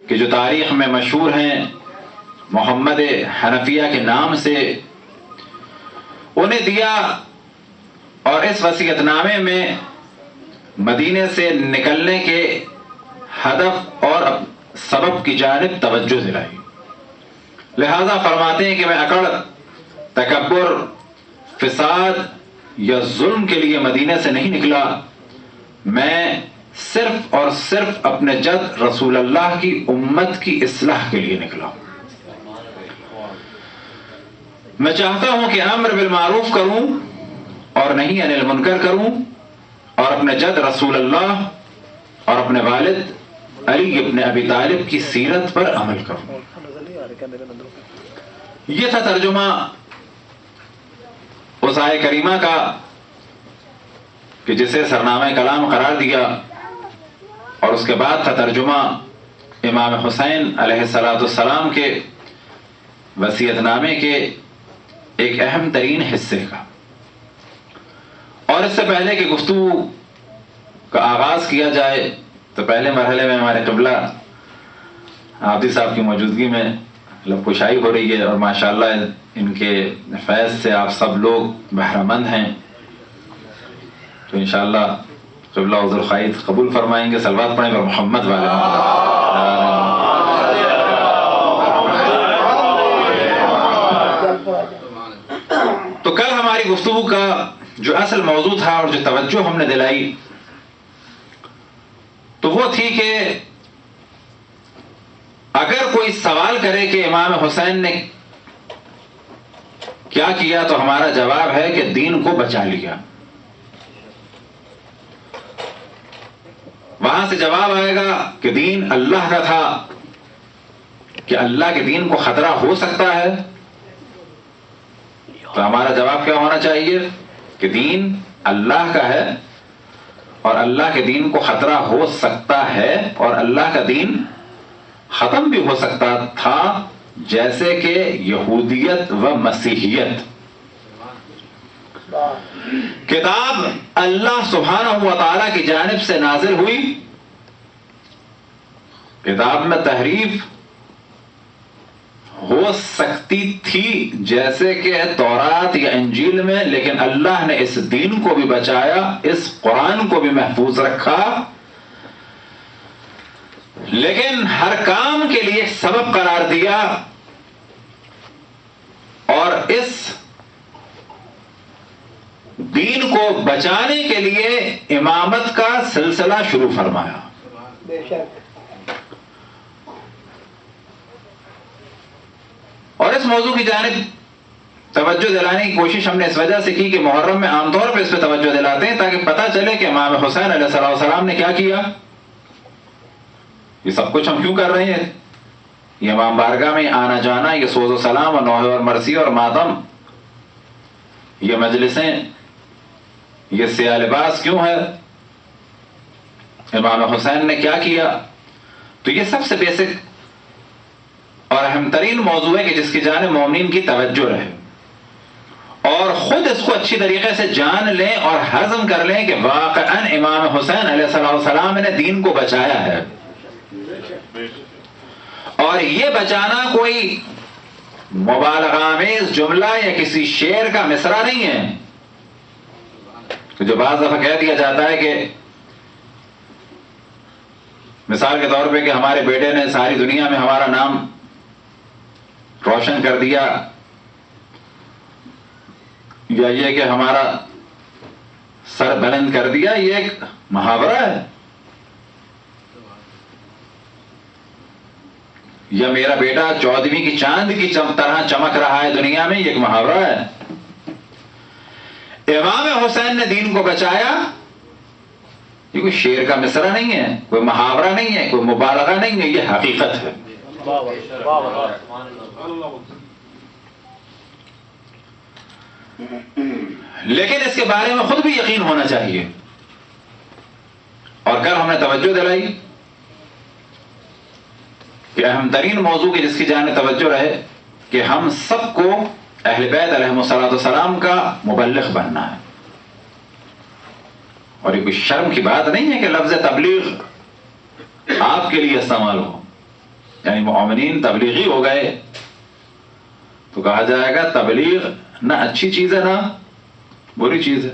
کہ جو تاریخ میں مشہور ہیں محمد حنفیہ کے نام سے، انہیں دیا اور اس وصیت نامے میں مدینے سے نکلنے کے ہدف اور سبب کی جانب توجہ دلائی۔ لہذا فرماتے ہیں کہ میں اکڑ، تکبر، فساد یا ظلم کے لیے مدینے سے نہیں نکلا، میں صرف اور صرف اپنے جد رسول اللہ کی امت کی اصلاح کے لیے نکلا ہوں۔ میں چاہتا ہوں کہ امر بالمعروف کروں اور نہیں عن المنکر کروں، اور اپنے جد رسول اللہ اور اپنے والد علی ابن ابی طالب کی سیرت پر عمل کروں۔ یہ تھا ترجمہ اس آیہ کریمہ کا کہ جسے سرنامہ کلام قرار دیا، اور اس کے بعد تھا ترجمہ امام حسین علیہ السلام کے وصیت نامے کے ایک اہم ترین حصے کا۔ اور اس سے پہلے کہ گفتگو کا آغاز کیا جائے تو پہلے مرحلے میں ہمارے قبلہ عابدی صاحب کی موجودگی میں لب کشائی ہو رہی ہے، اور ماشاءاللہ ان کے فیض سے آپ سب لوگ بہرہ مند ہیں، تو انشاءاللہ قبلہ عذر خواہی قبول فرمائیں گے۔ صلوات پڑھیں پر محمد والے تو کل ہماری گفتگو کا جو اصل موضوع تھا اور جو توجہ ہم نے دلائی تو وہ تھی کہ اگر کوئی سوال کرے کہ امام حسین نے کیا کیا تو ہمارا جواب ہے کہ دین کو بچا لیا۔ وہاں سے جواب آئے گا کہ دین اللہ کا تھا، کہ اللہ کے دین کو خطرہ ہو سکتا ہے، تو ہمارا جواب کیا ہونا چاہیے کہ دین اللہ کا ہے اور اللہ کے دین کو خطرہ ہو سکتا ہے، اور اللہ کا دین ختم بھی ہو سکتا تھا، جیسے کہ یہودیت و مسیحیت۔ کتاب اللہ سبحانہ و تعالی کی جانب سے نازل ہوئی، کتاب میں تحریف ہو سکتی تھی جیسے کہ تورات یا انجیل میں، لیکن اللہ نے اس دین کو بھی بچایا، اس قرآن کو بھی محفوظ رکھا، لیکن ہر کام کے لیے ایک سبب قرار دیا، اور اس دین کو بچانے کے لیے امامت کا سلسلہ شروع فرمایا۔ بے شک۔ اور اس موضوع کی جانب توجہ دلانے کی کوشش ہم نے اس وجہ سے کی کہ محرم میں عام طور پہ اس پہ توجہ دلاتے ہیں تاکہ پتہ چلے کہ امام حسین علیہ السلام نے کیا کیا، یہ سب کچھ ہم کیوں کر رہے ہیں، یہ امام بارگاہ میں آنا جانا، یہ سوز و سلام اور نوحہ اور مرثی اور ماتم، یہ مجلسیں، یہ سیاہ لباس کیوں ہے، امام حسین نے کیا کیا؟ تو یہ سب سے بیسک اور اہم ترین موضوع ہے کہ جس کی جانب مومنین کی توجہ رہے، اور خود اس کو اچھی طریقے سے جان لیں اور ہضم کر لیں کہ واقعاً امام حسین علیہ السلام نے دین کو بچایا ہے، اور یہ بچانا کوئی مبالغہ آمیز جملہ یا کسی شعر کا مصرع نہیں ہے کہ جو بعض دفعہ کہہ دیا جاتا ہے کہ مثال کے طور پہ کہ ہمارے بیٹے نے ساری دنیا میں ہمارا نام روشن کر دیا، یا یہ کہ ہمارا سر بلند کر دیا، یہ ایک محاورہ ہے، یا میرا بیٹا 14ویں کی چاند کی طرح چمک رہا ہے دنیا میں، یہ ایک محاورہ ہے۔ امام حسین نے دین کو بچایا، یہ کوئی شعر کا مصرع نہیں ہے، کوئی محاورہ نہیں ہے، کوئی مبالغہ نہیں ہے، یہ حقیقت ہے۔ لیکن اس کے بارے میں خود بھی یقین ہونا چاہیے، اور کل ہم نے توجہ دلائی کہ اہم ترین موضوع کی جس کی جانب توجہ رہے کہ ہم سب کو اہل بیت علیہم السلام کا مبلغ بننا ہے، اور یہ کوئی شرم کی بات نہیں ہے کہ لفظ تبلیغ آپ کے لیے استعمال ہو، یعنی مومنین تبلیغی ہو گئے تو کہا جائے گا تبلیغ نہ اچھی چیز ہے نہ بری چیز ہے.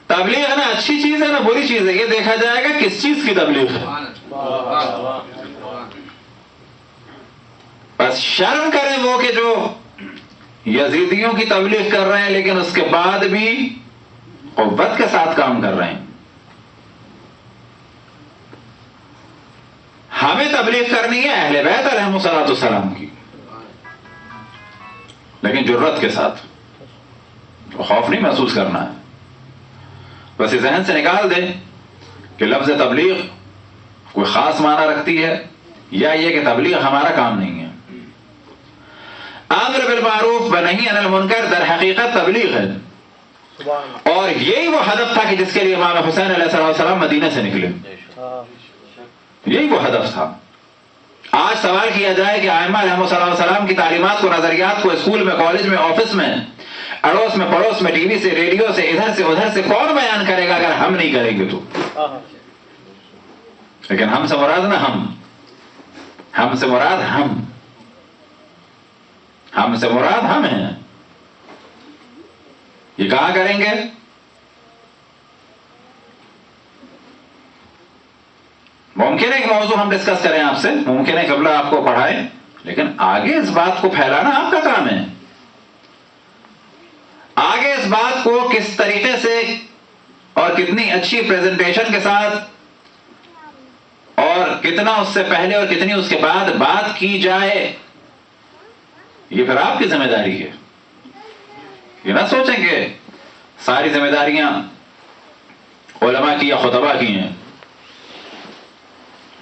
تبلیغ نہ اچھی چیز ہے نہ بری چیز ہے، یہ دیکھا جائے گا کس چیز کی تبلیغ ہے. بس شرم کریں وہ کہ جو یزیدیوں کی تبلیغ کر رہے ہیں لیکن اس کے بعد بھی قوت کے ساتھ کام کر رہے ہیں. ہمیں تبلیغ کرنی ہے اہل بیت علیہم الصلوۃ والسلام کی، لیکن جرت کے ساتھ، خوف نہیں محسوس کرنا ہے. بس یہ ذہن سے نکال دیں کہ لفظ تبلیغ کوئی خاص معنی رکھتی ہے یا یہ کہ تبلیغ ہمارا کام نہیں ہے. امر بالمعروف و نہی عن المنکر در حقیقت تبلیغ ہے، اور یہی وہ ہدف تھا کہ جس کے لیے امام حسین علیہ السلام مدینہ سے نکلے. یہی وہ ہدف تھا. آج سوال کیا جائے کہ ائمہ علیہم السلام کی تعلیمات کو، نظریات کو اسکول میں، کالج میں، آفس میں، اڑوس میں، پڑوس میں، ٹی وی سے، ریڈیو سے، ادھر سے ادھر سے کون بیان کرے گا اگر ہم نہیں کریں گے تو؟ لیکن ہم سے مراد نہ ہم سے مراد ہم سے مراد ہم ہیں. یہ کہاں کریں گے؟ ممکن ہے کہ موضوع ہم ڈسکس کریں آپ سے، ممکن ہے قبلہ آپ کو پڑھائیں، لیکن آگے اس بات کو پھیلانا آپ کا کام ہے. آگے اس بات کو کس طریقے سے اور کتنی اچھی پریزنٹیشن کے ساتھ اور کتنا اس سے پہلے اور کتنی اس کے بعد بات کی جائے، یہ پھر آپ کی ذمہ داری ہے. یہ نہ سوچیں کہ ساری ذمہ داریاں علماء کی یا خطبہ کی ہیں.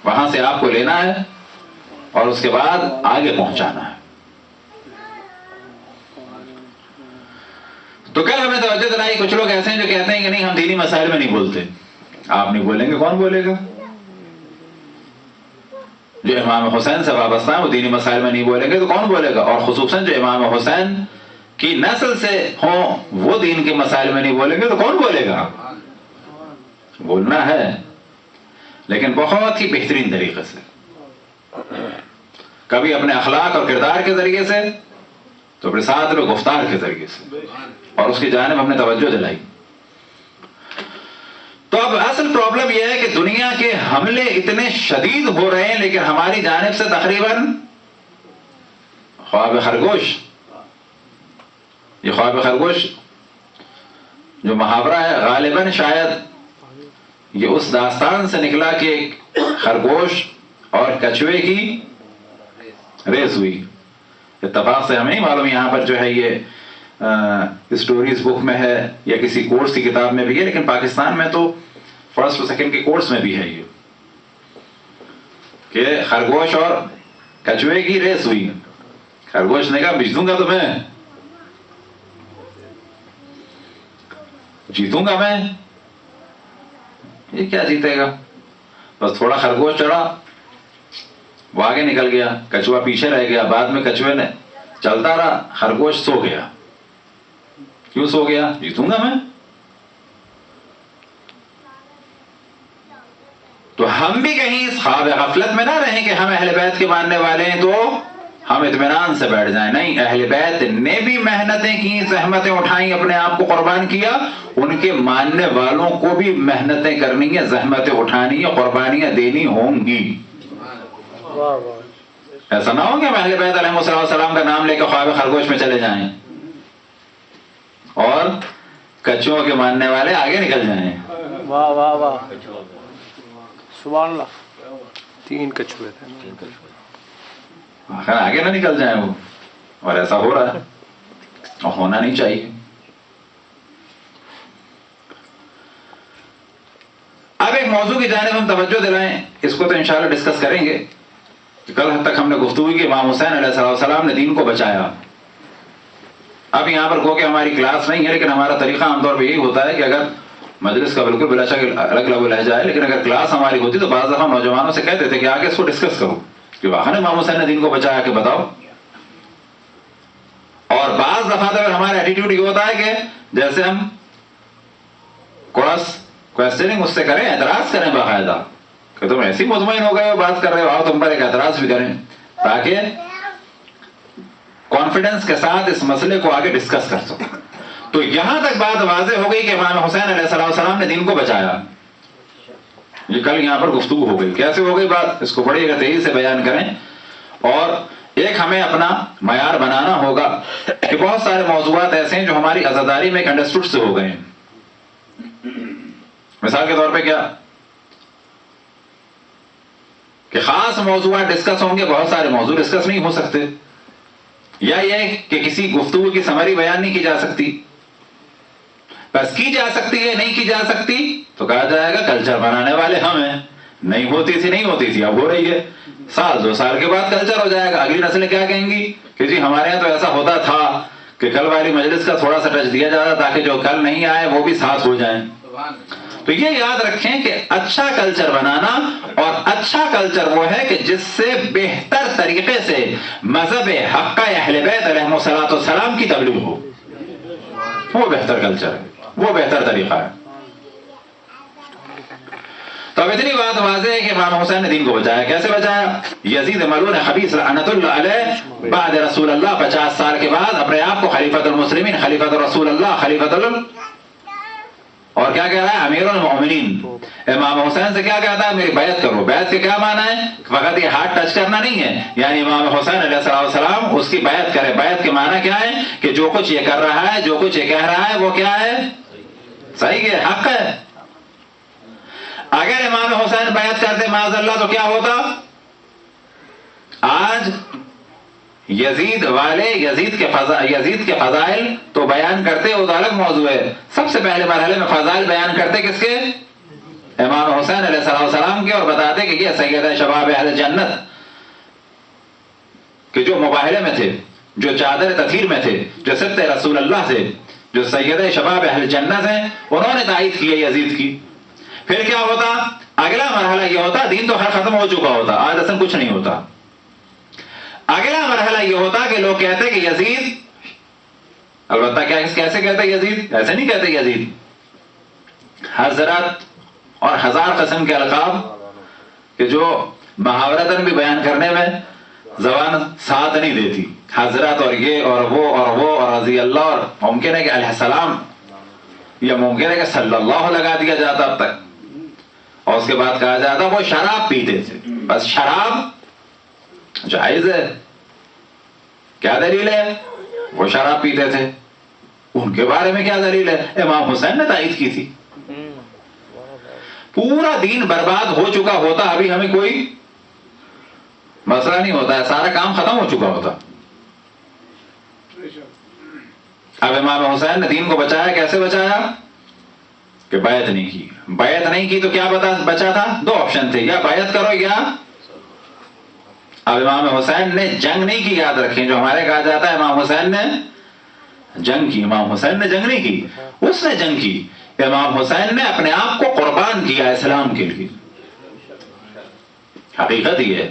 وہاں سے آپ کو لینا ہے اور اس کے بعد آگے پہنچانا ہے. تو کل ہمیں توجہ دلائی، کچھ لوگ ایسے ہیں جو کہتے ہیں کہ نہیں ہم دینی مسائل میں نہیں بولتے. آپ نہیں بولیں گے کون بولے گا؟ جو امام حسین سے وابستہ ہیں وہ دینی مسائل میں نہیں بولیں گے تو کون بولے گا؟ اور خصوصاً جو امام حسین کی نسل سے ہوں وہ دین کے مسائل میں نہیں بولیں گے تو کون بولے گا؟ بولنا ہے، لیکن بہت ہی بہترین طریقے سے، کبھی اپنے اخلاق اور کردار کے ذریعے سے، تو پھر ساتھ میں گفتار کے ذریعے سے، اور اس کی جانب ہم نے توجہ دلائی. تو اب اصل پرابلم یہ ہے کہ دنیا کے حملے اتنے شدید ہو رہے ہیں لیکن ہماری جانب سے تقریباً خواب خرگوش، یہ خواب خرگوش جو محاورہ ہے غالباً شاید یہ اس داستان سے نکلا کہ خرگوش اور کچھوے کی ریس ہوئی. اتفاق سے ہمیں نہیں معلوم یہاں پر جو ہے یہ اسٹوریز بک میں ہے یا کسی کورس کی کتاب میں بھی ہے، لیکن پاکستان میں تو فرسٹ اور سیکنڈ کے کورس میں بھی ہے یہ کہ خرگوش اور کچھوے کی ریس ہوئی. خرگوش نے کہا بیچ گا تو میں جیتوں گا، میں یہ کیا جیتے گا؟ بس تھوڑا خرگوش چڑھا، وہ آگے نکل گیا، کچھوا پیچھے رہ گیا. بعد میں کچھوے نے چلتا رہا، خرگوش سو گیا. کیوں سو گیا؟ جیتوں گا میں. تو ہم بھی کہیں اس خواب غفلت میں نہ رہیں کہ ہم اہل بیت کے ماننے والے ہیں تو ہم اطمینان سے بیٹھ جائیں. نہیں، اہل بیت نے بھی محنتیں کی، زحمتیں اٹھائیں، اپنے آپ کو قربان کیا. ان کے ماننے والوں کو بھی محنتیں کرنی ہیں، زحمتیں اٹھانی ہیں، قربانیاں دینی ہوں گی. ایسا نہ ہو کہ ہم اہل بیت علیہ السلام کا نام لے کے خواب خرگوش میں چلے جائیں اور کچھووں کے ماننے والے آگے نکل جائیں. واہ واہ واہ، سبحان اللہ. 3 کچھوے تھے، آخر آگے نہ نکل جائیں وہ. اور ایسا ہو رہا ہے اور ہونا نہیں چاہیے. اب ایک موضوع کی جانب ہم توجہ دلائیں، اس کو تو انشاءاللہ ڈسکس کریں گے. کل حد تک ہم نے گفتگو کی امام حسین علیہ السلام نے دین کو بچایا. اب یہاں پر گو کہ ہماری کلاس نہیں ہے، لیکن ہمارا طریقہ عام طور پہ یہی ہوتا ہے کہ اگر مجلس کا بالکل بلا شک الگ لگ لہجہ ہے، لیکن اگر کلاس ہماری ہوتی تو بعض دفعہ نوجوانوں سے کہتے تھے کہ آگے اس کو ڈسکس کرو کہ واقعی امام حسین نے دین کو بچایا کہ بتاؤ. اور بعض دفعہ تو ہمارا ایٹیٹیوڈ یہ ہوتا ہے کہ جیسے ہم کوئسچننگ اس سے کریں، اعتراض کریں باقاعدہ کہ تم ایسی مطمئن ہو گئے ہو بات کر رہے ہو، آؤ تم پر ایک اعتراض بھی کریں تاکہ کانفیڈنس کے ساتھ اس مسئلے کو آگے ڈسکس کر سکو۔ تو یہاں تک بات واضح ہو گئی کہ امام حسین علیہ السلام نے دین کو بچایا۔ یہ کل یہاں پر گفتگو ہو گئی، کیسے ہو گئی بات، اس کو بڑی تیزی سے بیان کریں، اور ایک ہمیں اپنا معیار بنانا ہوگا کہ بہت سارے موضوعات ایسے ہیں جو ہماری عزاداری میں ایک انڈرسٹوڈ سے ہو گئے ہیں۔ مثال کے طور پہ کیا کہ خاص موضوعات ڈسکس ہوں گے، بہت سارے موضوع ڈسکس نہیں ہو سکتے، یا یہ کہ کسی گفتگو کی سمری بیان نہیں کی جا سکتی، بس کی جا سکتی ہے نہیں کی جا سکتی تو کہا جائے گا کلچر بنانے والے ہم ہیں، نہیں ہوتی تھی اب ہو رہی ہے، سال 2 سال کے بعد کلچر ہو جائے گا، اگلی نسلیں کیا کہیں گی کہ جی ہمارے یہاں تو ایسا ہوتا تھا کہ کل والی مجلس کا تھوڑا سا ٹچ دیا جاتا تاکہ جو کل نہیں آئے وہ بھی ساتھ ہو جائیں۔ تو یہ یاد رکھیں کہ اچھا کلچر بنانا، اور اچھا کلچر وہ ہے کہ جس سے بہتر طریقے سے مذہب حق اہل بیت علیہ السلام کی تبلیغ ہو، وہ بہتر کلچر ہے، وہ بہتر طریقہ ہے۔ تو اب اتنی بات واضح ہے کہ امام حسین نے دین کو بچایا۔ کیسے بچایا؟ یزید ملعون خبیث لعنت اللہ علیہ بعد رسول اللہ 50 سال کے بعد اپنے آپ کو خلیفۃ المسلمین، خلیفۃ رسول اللہ، اور کیا کہہ رہا ہے؟ امیر المؤمنین۔ امام حسین سے کیا کہتا ہے؟ میری بیعت کرو۔ بیعت کے کیا معنی ہے؟ فقط یہ ہاتھ ٹچ کرنا نہیں ہے، یعنی امام حسین علیہ السلام اس کی بیعت کرے۔ بیعت کے معنی کیا ہے؟ کہ جو کچھ یہ کر رہا ہے، جو کچھ یہ کہہ رہا ہے، وہ کیا ہے؟ صحیح ہے، حق ہے۔ اگر امام حسین بیعت کرتے معاذ اللہ تو کیا ہوتا؟ آج یزید والے یزید کے فضائل تو بیان کرتے، وہ تو الگ موضوع ہے، سب سے پہلے مرحلے میں فضائل بیان کرتے کس کے؟ امام حسین علیہ السلام کے، اور بتاتے کہ یہ سید شباب اہل جنت، کہ جو مباہلے میں تھے، جو چادر تطہیر میں تھے، جو سبط رسول اللہ سے، جو سید شباب اہل جنت ہیں، انہوں نے تائید کی ہے یزید کی۔ پھر کیا ہوتا؟ اگلا مرحلہ یہ ہوتا، دین تو ہر ختم ہو چکا ہوتا، آج اصلا کچھ نہیں ہوتا۔ اگلا مرحلہ یہ ہوتا کہ لوگ کہتے کہ یزید، البتہ کیسے کہتے یزید؟ ایسے نہیں کہتے یزید، حضرت اور ہزار قسم کے القاب کہ جو محاورتاً بھی بیان کرنے میں زبان ساتھ نہیں دیتی، حضرت اور یہ اور وہ اور وہ اور رضی اللہ، اور ممکن ہے کہ علیہ السلام، یا ممکن ہے کہ صلی اللہ لگا دیا جاتا اب تک، اور اس کے بعد کہا جاتا وہ شراب پیتے تھے۔ بس شراب جائز ہے، کیا دلیل ہے؟ وہ شراب پیتے تھے، ان کے بارے میں کیا دلیل ہے؟ امام حسین نے تائید کی تھی۔ پورا دین برباد ہو چکا ہوتا، ابھی ہمیں کوئی مسئلہ نہیں ہوتا ہے، سارا کام ختم ہو چکا ہوتا۔ اب امام حسین نے دین کو بچایا، کیسے بچایا؟ کہ بیعت نہیں کی۔ بیعت نہیں کی تو کیا بچا تھا؟ 2 آپشن تھے، یا بیعت کرو یا اب امام حسین نے جنگ نہیں کی، یاد رکھیں، جو ہمارے کہا جاتا ہے امام حسین نے جنگ کی، امام حسین نے جنگ نہیں کی، اس نے جنگ کی۔ امام حسین نے اپنے آپ کو قربان کیا اسلام کے لیے، حقیقت یہ ہے۔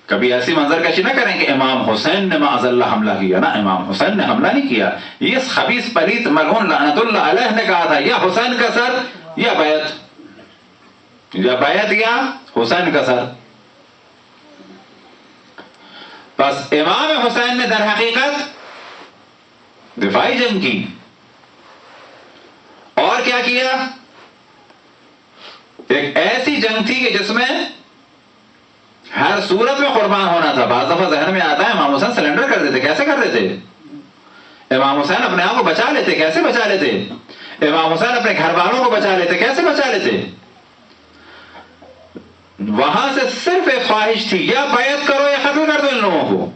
کبھی ایسی منظر کشی نہ کریں کہ امام حسین نے معاذ اللہ حملہ کیا، نا، امام حسین نے حملہ نہیں کیا، یہ خبیث پلیت ملعون لعنت اللہ علیہ نے کہا تھا، یا حسین کا سر یا بیعت، یا حسین کا سر۔ بس امام حسین نے در حقیقت دفاعی جنگ کی، اور کیا کیا؟ ایک ایسی جنگ تھی کہ جس میں ہر صورت میں قربان ہونا تھا۔ بعض دفعہ ذہن میں آتا ہے امام حسین سلنڈر کر دیتے، کیسے کر دیتے؟ امام حسین اپنے آپ کو بچا لیتے، کیسے بچا لیتے؟ امام حسین اپنے گھر والوں کو بچا لیتے، کیسے بچا لیتے؟ وہاں سے صرف ایک خواہش تھی، یا بیعت کرو یا ختم کر دو ان لوگوں کو۔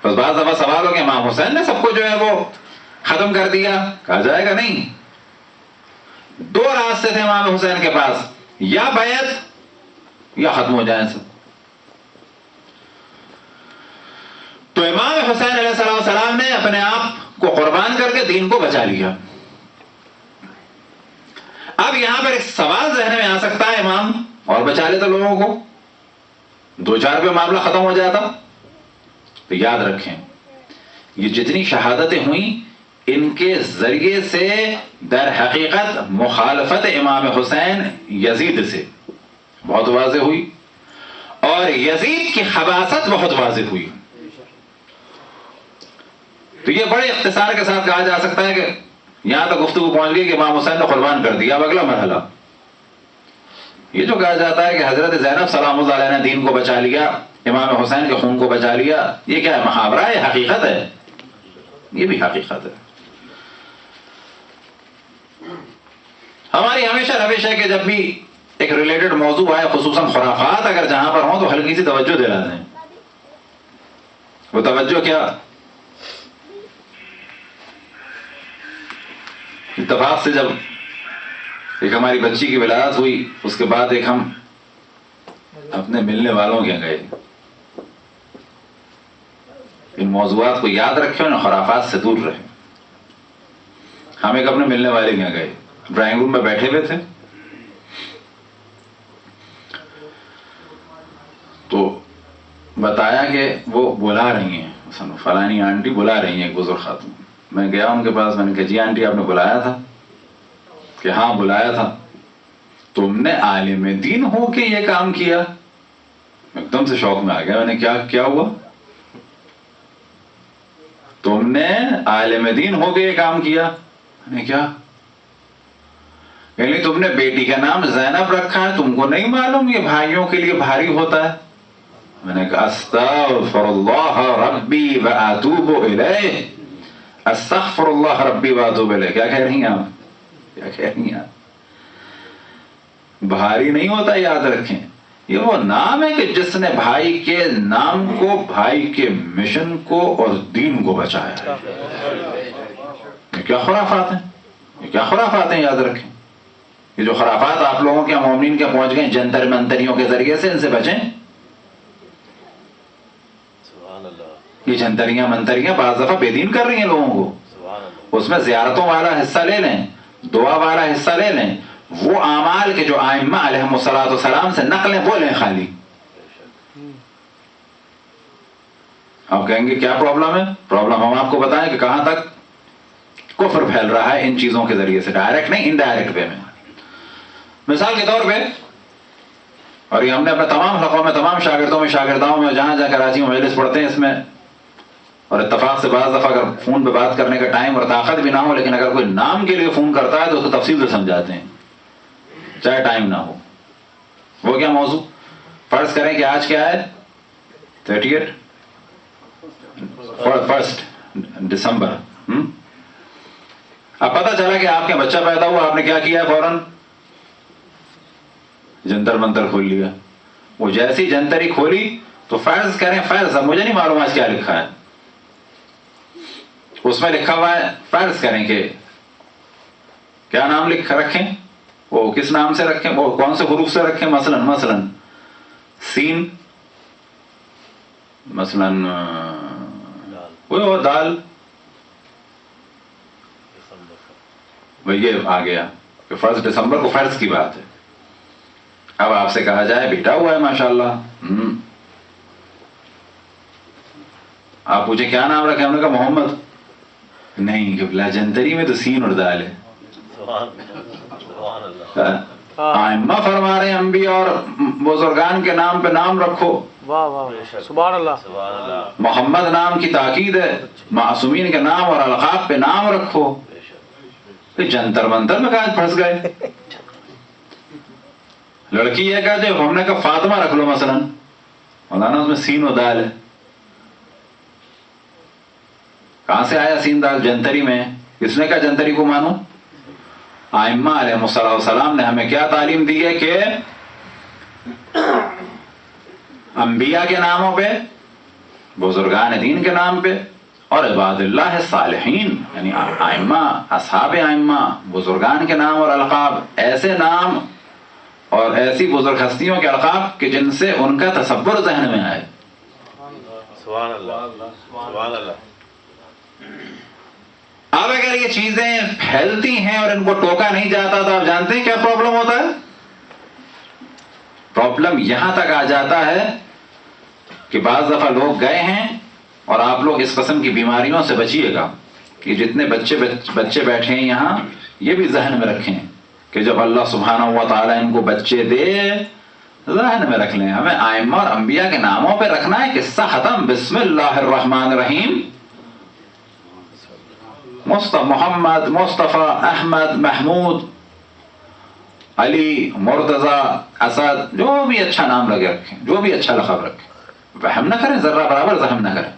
بس بعض دفعہ سوال ہو کہ امام حسین نے سب کو جو ہے وہ ختم کر دیا، کہا جائے گا نہیں، 2 راستے تھے امام حسین کے پاس، یا بیعت یا ختم ہو جائیں سب۔ تو امام حسین علیہ السلام نے اپنے آپ کو قربان کر کے دین کو بچا لیا۔ اب یہاں پر ایک سوال ذہن میں آ سکتا ہے، امام اور بچا لیتے لوگوں کو، 2-4 پہ معاملہ ختم ہو جاتا۔ تو یاد رکھیں، یہ جتنی شہادتیں ہوئیں، ان کے ذریعے سے در حقیقت مخالفت امام حسین یزید سے بہت واضح ہوئی اور یزید کی خباثت بہت واضح ہوئی. تو یہ بڑے اختصار کے ساتھ کہا جا سکتا ہے کہ یہاں تک گفتگو پہنچ گئی کہ امام حسین نے قربان کر دیا. اب اگلا مرحلہ یہ جو کہا جاتا ہے کہ حضرت زینب سلام اللہ علیہ نے دین کو بچا لیا, امام حسین کے خون کو بچا لیا, یہ کیا ہے؟ محاورہ ہے؟ حقیقت ہے؟ یہ بھی حقیقت ہے. ہماری ہمیشہ روش ہے کہ جب بھی ایک ریلیٹڈ موضوع آئے, خصوصاً خرافات اگر جہاں پر ہوں تو ہلکی سی توجہ دلا دیں. وہ توجہ کیا؟ اتفاق سے جب ایک ہماری بچی کی ولادت ہوئی, اس کے بعد ایک ہم اپنے ملنے والوں کے گئے. ان موضوعات کو یاد رکھیں اور خرافات سے دور رہیں. ہم ایک اپنے ملنے والے کے گئے, ڈرائنگ روم میں بیٹھے ہوئے تھے, تو بتایا کہ وہ بلا رہی ہیں, فلانی آنٹی بلا رہی ہیں, ایک بزرگ خاتون. میں گیا ان کے پاس, میں نے کہا جی آنٹی آپ نے بلایا تھا؟ کہ ہاں بلایا تھا. تم نے عالم دین ہو کے یہ کام کیا؟ ایک دم سے شوق میں آ گیا. میں نے کیا ہوا؟ تم نے عالم دین ہو کے یہ کام کیا؟ میں نے کیا؟ یعنی تم نے بیٹی کا نام زینب رکھا ہے, تم کو نہیں معلوم یہ بھائیوں کے لیے بھاری ہوتا ہے؟ میں نے کہا استغفر اللہ ربی واتوب الیہ, استغفر اللہ ربی واتوب الیہ. کیا کہہ رہی ہیں آپ؟ کیا کہہ رہی ہیں آپ؟ بھاری نہیں ہوتا, یاد رکھیں. یہ وہ نام ہے کہ جس نے بھائی کے نام کو, بھائی کے مشن کو اور دین کو بچایا. یہ کیا خرافات ہیں, یہ کیا خرافات ہیں, یاد رکھیں. یہ جو خرافات آپ لوگوں کے مومنین کے پہنچ گئے جنتر منتریوں کے ذریعے سے, ان سے بچیں. یہ جنتریاں منتریاں بعض دفعہ بے دین کر رہی ہیں لوگوں کو. اس میں زیارتوں والا حصہ لے لیں, دعا والا حصہ لے لیں, وہ اعمال کے جو ائمہ علیہم الصلوۃ والسلام سے نقلیں وہ لیں خالی. آپ کہیں گے کیا پرابلم ہے؟ پرابلم ہم آپ کو بتائیں کہ کہاں تک کفر پھیل رہا ہے ان چیزوں کے ذریعے سے, ڈائریکٹ نہیں, انڈائریکٹ وے میں. مثال کے طور پہ, اور یہ ہم نے اپنے تمام حلقوں میں, تمام شاگردوں میں, شاگرداؤں میں, جہاں جہاں کراچی میں مجلس پڑھتے ہیں اس میں, اور اتفاق سے بعض دفعہ اگر فون پہ بات کرنے کا ٹائم اور طاقت بھی نہ ہو, لیکن اگر کوئی نام کے لیے فون کرتا ہے تو اس کو تفصیل سے سمجھاتے ہیں, چاہے ٹائم نہ ہو. وہ کیا موضوع؟ فرض کریں کہ آج کیا ہے, 31 دسمبر. اب پتہ چلا کہ آپ کے بچہ پیدا ہوا, آپ نے کیا کیا؟ فوراً جنتر منتر کھول لیا. وہ جیسی جنتری کھولی تو فرض کریں, فرض, اب مجھے نہیں معلوم آج کیا لکھا ہے, اس میں لکھا ہوا ہے, فرض کریں کہ کیا نام رکھیں, وہ کس نام سے رکھیں, وہ کون سے حروف سے رکھیں. مثلا سین, مثلا وہ دال, یہ آ گیا کہ 1 دسمبر کو فرض کی بات ہے. اب آپ سے کہا جائے بیٹا ہوا ہے ماشاءاللہ, آپ پوچھے کیا نام رکھے, ہم نے کہا محمد. نہیں, کہ بلا جنتری میں تو سین اور دال ہے. ائمہ فرما رہے ہیں انبیاء اور بزرگان کے نام پہ نام رکھو. واہ واہ, سبحان اللہ. محمد نام کی تاکید ہے, معصومین کے نام اور القاب پہ نام رکھو. جنتر منتر میں کہاں پھنس گئے. لڑکی یہ کہا جب ہم نے کہا فاطمہ رکھ لو مثلا, مولانا اس میں سین و دال ہے. کہاں سے آیا سین دال؟ جنتری میں. کس نے کہا جنتری کو مانو؟ ائمہ علیہم السلام نے ہمیں کیا تعلیم دی ہے کہ انبیاء کے ناموں پہ, بزرگان دین کے نام پہ, اور عباد اللہ صالحین یعنی ائمہ, اصحاب ائمہ, بزرگان کے نام اور القاب, ایسے نام اور ایسی بزرگ ہستیوں کے القاب کہ جن سے ان کا تصور ذہن میں آئے. سبحان اللہ, سبحان اللہ. اب اگر یہ چیزیں پھیلتی ہیں اور ان کو ٹوکا نہیں جاتا تو آپ جانتے ہیں کیا پرابلم ہوتا ہے. پرابلم یہاں تک آ جاتا ہے کہ بعض دفعہ لوگ گئے ہیں, اور آپ لوگ اس قسم کی بیماریوں سے بچیے گا. کہ جتنے بچے بیٹھے ہیں یہاں یہ بھی ذہن میں رکھیں کہ جب اللہ سبحانہ و تعالیٰ ان کو بچے دے ذہن میں رکھ لیں ہمیں ائمہ اور انبیاء کے ناموں پہ رکھنا ہے. قصہ ختم. بسم اللہ الرحمن الرحیم. محمد، مصطفیٰ، احمد، محمود، علی، مرتضیٰ، اسد، جو بھی اچھا نام لگے رکھیں، جو بھی اچھا لقب رکھیں. وہم نہ کریں، ذرہ برابر وہم نہ کریں.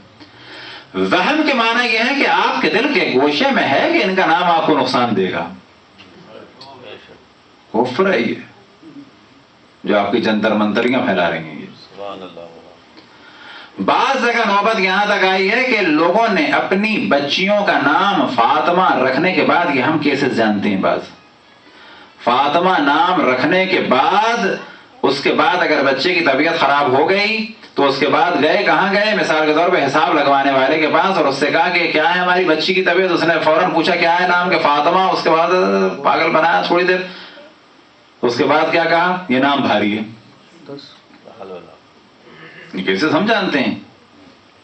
وہم کے معنی یہ ہے کہ آپ کے دل کے گوشے میں ہے کہ ان کا نام آپ کو نقصان دے گا. کفر ہے یہ جو آپ کی جنتر منتریاں پھیلا رہی ہیں. بعض جگہ نوبت یہاں تک آئی ہے کہ لوگوں نے اپنی بچیوں کا نام فاطمہ رکھنے کے بعد، یہ ہم کیسز جانتے ہیں، بعض فاطمہ نام رکھنے کے بعد اس کے بعد اگر بچے کی طبیعت خراب ہو گئی تو اس کے بعد گئے، کہاں گئے؟ مثال کے طور پہ حساب لگوانے والے کے پاس، اور اس سے کہا کہ کیا ہے ہماری بچی کی طبیعت. اس نے فوراً پوچھا کیا ہے نام، کہ فاطمہ. اس کے بعد پاگل بنایا تھوڑی دیر. اس کے بعد کیا کہا؟ یہ نام بھاری ہے. کیسے ہم جانتے ہیں.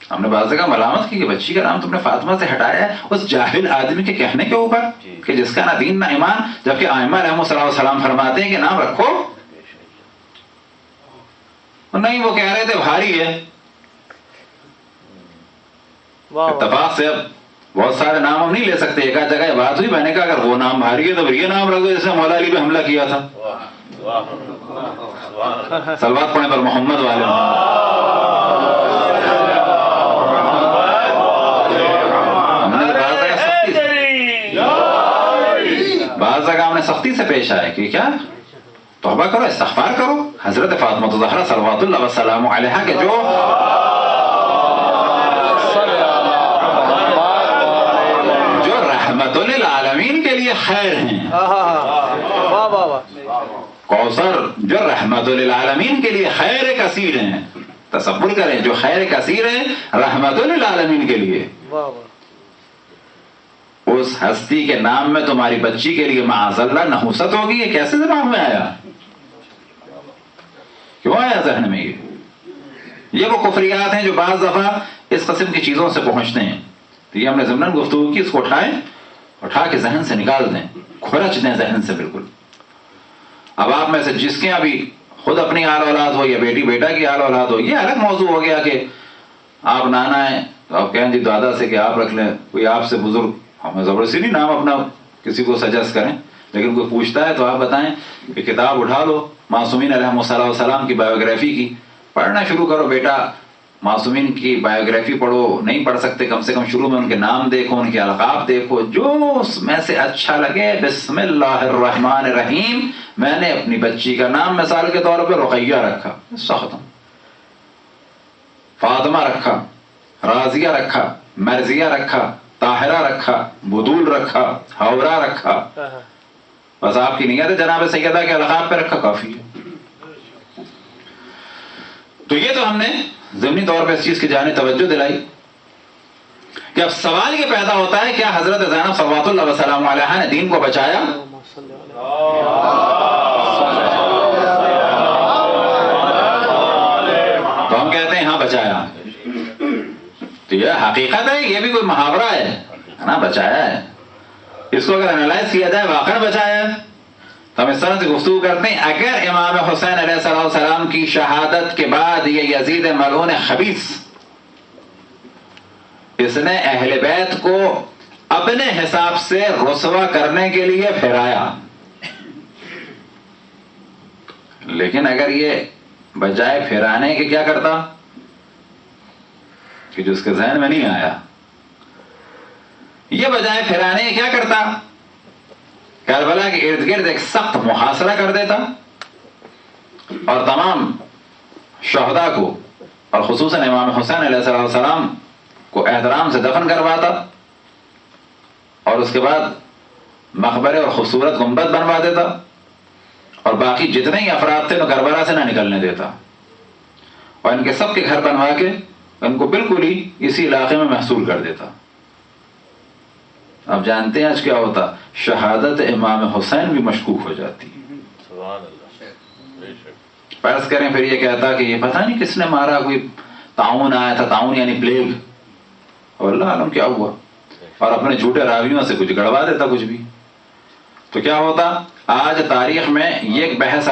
ہم نے بعض جگہ ملامت کی کہ بچی کا نام تم نے فاطمہ سے ہٹایا ہے اس جاہل آدمی کے کہنے کے اوپر کہ جس کا نہ دین نہ ایمان، جبکہ ائمہ علیہم السلام فرماتے ہیں کہ نام رکھو. نہیں، وہ کہہ رہے تھے بھاری ہے. اتفاق سے اب بہت سارے نام ہم نہیں لے سکتے. ایک آدھ جگہ بات ہوئی، میں نے کہا اگر وہ نام بھاری ہے تو یہ نام رکھ دو جس نے مولا علی پہ حملہ کیا تھا. صلوات پڑھیں پر محمد والے. بعض جگہ ہم نے سختی سے پیش آئے کہ کیا توبہ کرو، استغفار کرو. حضرت فاطمہ الزہرا صلوات اللہ وسلام علیہا کے جو رحمت للعالمین کے لیے خیر ہیں، کوثر جو رحمت للعالمین کے لیے خیر کثیر ہیں. تصور کریں، جو خیر کثیر ہے رحمت للعالمین کے لیے، اس ہستی کے نام میں تمہاری بچی کے لیے معاذ اللہ نحوست ہوگی. یہ کیسے دماغ میں آیا؟ کیوں آیا ذہن میں؟ یہ وہ کفریات ہیں جو بعض دفعہ اس قسم کی چیزوں سے پہنچتے ہیں. تو یہ ہم نے ضمناً گفتگو کی، اس کو اٹھا کے ذہن سے نکال دیں، کھرچ دیں ذہن سے بالکل. اب آپ میں سے جس کے ابھی خود اپنی آل اولاد ہو یا بیٹی بیٹا کی آل اولاد ہو، یہ الگ موضوع ہو گیا کہ آپ نانا ہیں تو آپ کہیں جی دادا سے کہ آپ رکھ لیں. کوئی آپ سے بزرگ، ہمیں زبردستی نہیں نام اپنا کسی کو سجیسٹ کریں، لیکن کوئی پوچھتا ہے تو آپ بتائیں کہ کتاب اٹھا لو معصومین علیہم السلام کی بایوگرافی کی، پڑھنا شروع کرو بیٹا. معصومین کی بایوگرافی پڑھو، نہیں پڑھ سکتے کم سے کم شروع میں ان کے نام دیکھو، ان کے القاب دیکھو، جو اس میں سے اچھا لگے. بسم اللہ الرحمن الرحیم. میں نے اپنی بچی کا نام مثال کے طور پہ رقیہ رکھا، ختم. فاطمہ رکھا، راضیہ رکھا، مرضیہ رکھا، طاہرہ رکھا، بدول رکھا، حورہ رکھا. بس آپ کی نیت ہے جناب سیدہ کے القاب پہ رکھا، کافی ہے. تو یہ تو ہم نے ضمنی طور پہ اس چیز کی جانب توجہ دلائی کہ اب سوال یہ پیدا ہوتا ہے کیا حضرت زینب صلوات اللہ وسلام علیہا نے دین کو بچایا؟ تو ہم کہتے ہیں ہاں بچایا. تو یہ حقیقت ہے، یہ بھی کوئی محاورہ ہے نا، بچایا ہے. اس کو اگر انالائز کیا جائے واقعا بچایا ہے تو ہم اس طرح سے گفتگو کرتے ہیں. اگر امام حسین علیہ السلام کی شہادت کے بعد یہ یزید ملعون خبیث اس نے اہل بیت کو اپنے حساب سے رسوا کرنے کے لیے پھرایا، لیکن اگر یہ بجائے پھرانے کے کیا کرتا کہ جو اس کے ذہن میں نہیں آیا، یہ بجائے پھرانے کے کیا کرتا، کربلا کے ارد گرد ایک سخت محاصرہ کر دیتا اور تمام شہداء کو اور خصوصاً امام حسین علیہ السلام کو احترام سے دفن کرواتا، اور اس کے بعد مقبرے اور خوبصورت گنبد بنوا دیتا، اور باقی جتنے ہی افراد تھے تو کربلا سے نہ نکلنے دیتا، اور ان کے سب کے گھر بنوا کے ان کو بالکل ہی اسی علاقے میں محصول کر دیتا. اب جانتے ہیں آج کیا ہوتا، شہادت امام حسین بھی مشکوک ہو جاتی. فرض کریں پھر یہ کہتا کہ یہ پتہ نہیں کس نے مارا، کوئی تعاون آیا تھا، تعاون یعنی پلیگ، اور اللہ عالم کیا ہوا. اور اپنے جھوٹے راویوں سے کچھ گڑوا دیتا کچھ بھی، تو کیا ہوتا؟ آج تاریخ میں یہ ایک بحث